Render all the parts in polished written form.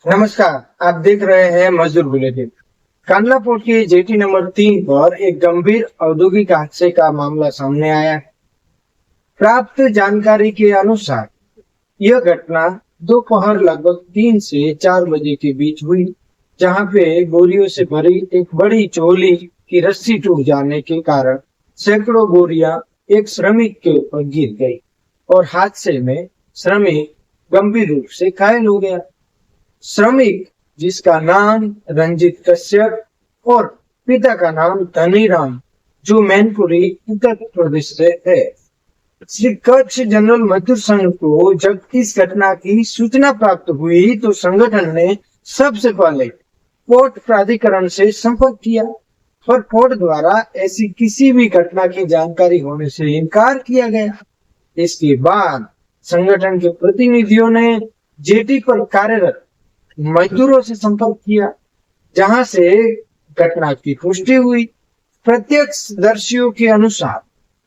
नमस्कार। आप देख रहे हैं मजदूर बुलेटिन। कांडला पोर्ट के जेटी नंबर 3 पर एक गंभीर औद्योगिक हादसे का मामला सामने आया है। प्राप्त जानकारी के अनुसार यह घटना दोपहर लगभग 3 से 4 बजे के बीच हुई, जहां पे बोरियों से भरी एक बड़ी चोली की रस्सी टूट जाने के कारण सैकड़ों बोरियां एक श्रमिक के ऊपर गिर गई और हादसे में श्रमिक गंभीर रूप से घायल हो गया। श्रमिक, जिसका नाम रंजित कश्यप और पिता का नाम धनीराम, जो मैनपुरी उत्तर प्रदेश से है। श्री कच्छ जनरल मजदूर संघ को जब इस घटना की सूचना प्राप्त हुई तो संगठन ने सबसे पहले पोर्ट प्राधिकरण से संपर्क किया, पर पोर्ट द्वारा ऐसी किसी भी घटना की जानकारी होने से इनकार किया गया। इसके बाद संगठन के प्रतिनिधियों ने जेटी पर कार्यरत मजदूरों से संपर्क किया, जहां से घटना की पुष्टि हुई। प्रत्यक्षदर्शियों के अनुसार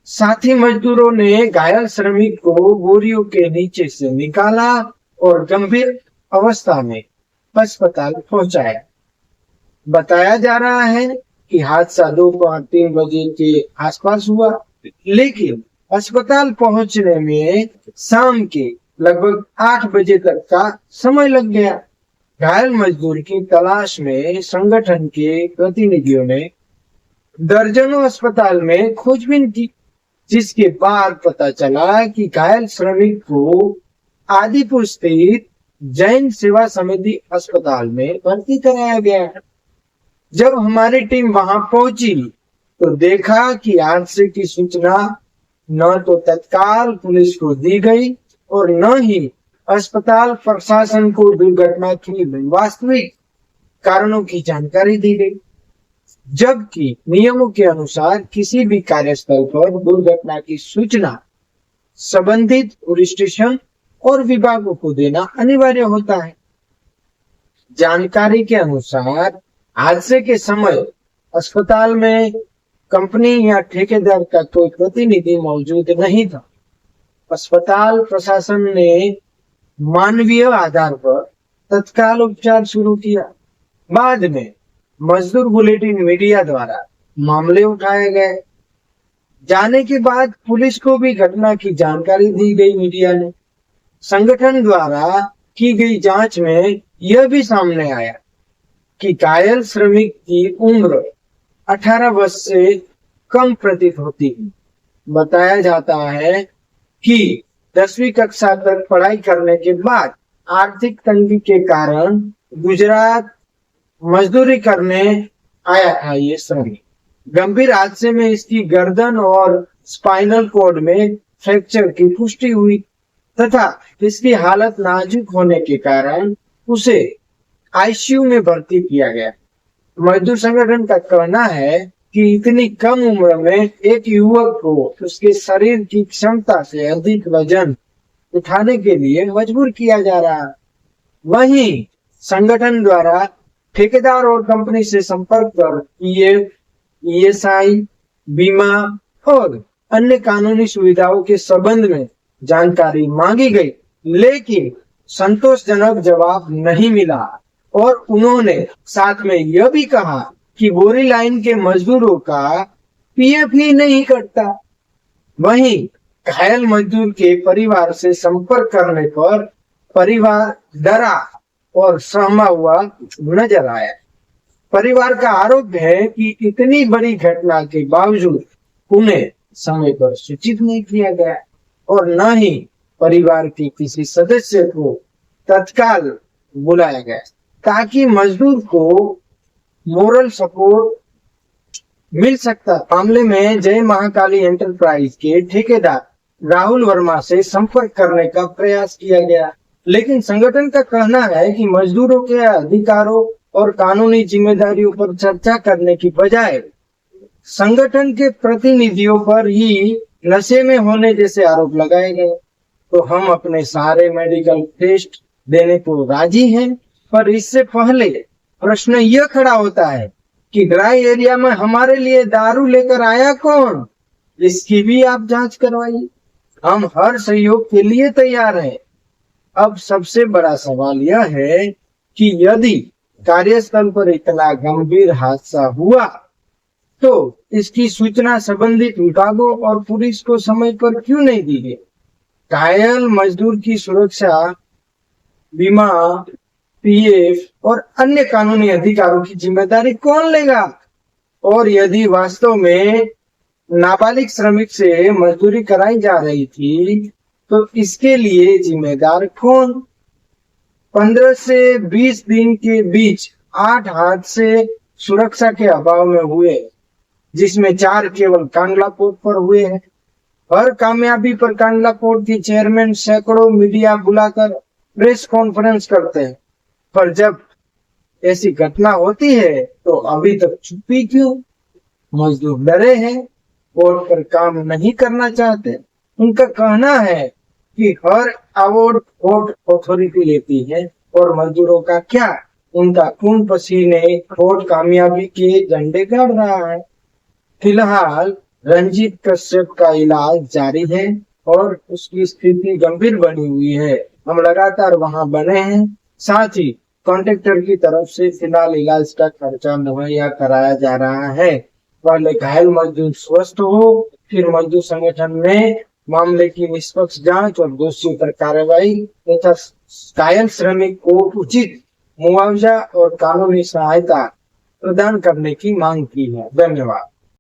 साथी मजदूरों ने घायल श्रमिक को बोरियों के नीचे से निकाला और गंभीर अवस्था में अस्पताल पहुंचाया। बताया जा रहा है कि हादसा दोपहर 3 बजे के आसपास हुआ, लेकिन अस्पताल पहुंचने में शाम के लगभग 8 बजे तक का समय लग गया। घायल मजदूर की तलाश में संगठन के प्रतिनिधियों ने दर्जनों अस्पताल में खोजबीन की, जिसके बाद पता चला कि घायल श्रमिक को आदिपुर स्थित जैन सेवा समिति अस्पताल में भर्ती कराया गया है। जब हमारी टीम वहां पहुंची तो देखा कि हादसे की सूचना न तो तत्काल पुलिस को दी गई और न ही अस्पताल प्रशासन को दुर्घटना की वास्तविक कारणों की जानकारी दी गई, जबकि नियमों के अनुसार किसी भी कार्यस्थल पर दुर्घटना की सूचना संबंधित पुलिस स्टेशन और विभागों को देना अनिवार्य होता है। जानकारी के अनुसार हादसे के समय अस्पताल में कंपनी या ठेकेदार का कोई प्रतिनिधि मौजूद नहीं था। अस्पताल प्रशासन ने मानवीय आधार पर तत्काल उपचार शुरू किया। बाद में मजदूर बुलेटिन मीडिया द्वारा मामले उठाए गए। जाने के बाद पुलिस को भी घटना की जानकारी दी गई। मीडिया ने संगठन द्वारा की गई जांच में यह भी सामने आया कि घायल श्रमिक की उम्र 18 वर्ष से कम प्रतीत होती है। बताया जाता है कि 10वीं कक्षा तक पढ़ाई करने के बाद आर्थिक तंगी के कारण गुजरात मजदूरी करने आया था। ये श्रमिक गंभीर हादसे में इसकी गर्दन और स्पाइनल कॉर्ड में फ्रैक्चर की पुष्टि हुई तथा इसकी हालत नाजुक होने के कारण उसे आईसीयू में भर्ती किया गया। मजदूर संगठन का कहना है कि इतनी कम उम्र में एक युवक को उसके शरीर की क्षमता से अधिक वजन उठाने के लिए मजबूर किया जा रहा है। वहीं संगठन द्वारा ठेकेदार और कंपनी से संपर्क कर पीएफ, ईएसआई, बीमा और अन्य कानूनी सुविधाओं के संबंध में जानकारी मांगी गई, लेकिन संतोषजनक जवाब नहीं मिला और उन्होंने साथ में यह भी कहा कि बोरी लाइन के मजदूरों का पीएफ ही नहीं कटता। वहीं घायल मजदूर के परिवार से संपर्क करने पर परिवार डरा और सहमा हुआ नजर आया। परिवार का आरोप है कि इतनी बड़ी घटना के बावजूद उन्हें समय पर सूचित नहीं किया गया और न ही परिवार के किसी सदस्य को तत्काल बुलाया गया ताकि मजदूर को मोरल सपोर्ट मिल सकता। मामले में जय महाकाली एंटरप्राइज के ठेकेदार राहुल वर्मा से संपर्क करने का प्रयास किया गया, लेकिन संगठन का कहना है कि मजदूरों के अधिकारों और कानूनी जिम्मेदारियों पर चर्चा करने की बजाय संगठन के प्रतिनिधियों पर ही नशे में होने जैसे आरोप लगाए गए। तो हम अपने सारे मेडिकल टेस्ट देने को राजी हैं, पर इससे पहले प्रश्न यह खड़ा होता है कि ड्राई एरिया में हमारे लिए दारू लेकर आया कौन, इसकी भी आप जांच करवाइए। हम हर सहयोग के लिए तैयार हैं। अब सबसे बड़ा सवाल यह है कि यदि कार्यस्थल पर इतना गंभीर हादसा हुआ तो इसकी सूचना संबंधित विभागों और पुलिस को समय पर क्यों नहीं दी गई। घायल मजदूर की सुरक्षा, बीमा, पीएफ और अन्य कानूनी अधिकारों की जिम्मेदारी कौन लेगा। और यदि वास्तव में नाबालिग श्रमिक से मजदूरी कराई जा रही थी तो इसके लिए जिम्मेदार कौन। 15 से 20 दिन के बीच 8 हादसे सुरक्षा के अभाव में हुए, जिसमें 4 केवल कांडला पोर्ट पर हुए हैं। हर कामयाबी पर कांडला पोर्ट के चेयरमैन सैकड़ों मीडिया बुलाकर प्रेस कॉन्फ्रेंस करते हैं, पर जब ऐसी घटना होती है तो अभी तक चुप्पी क्यों। मजदूर डरे हैं, पोर्ट पर काम नहीं करना चाहते। उनका कहना है कि हर अवार्ड पोर्ट अथॉरिटी लेती है और मजदूरों का क्या। उनका खून पसीने पोर्ट कामयाबी के झंडे गाड़ रहा है। फिलहाल रंजीत कश्यप का इलाज जारी है और उसकी स्थिति गंभीर बनी हुई है। हम लगातार वहां बने हैं। साथ ही कॉन्ट्रैक्टर की तरफ से फिलहाल इलाज का खर्चा मुहैया कराया जा रहा है। पहले घायल मजदूर स्वस्थ हो, फिर मजदूर संगठन ने मामले की निष्पक्ष जांच और दोषियों पर कार्रवाई तथा घायल श्रमिक को उचित मुआवजा और कानूनी सहायता प्रदान करने की मांग की है। धन्यवाद।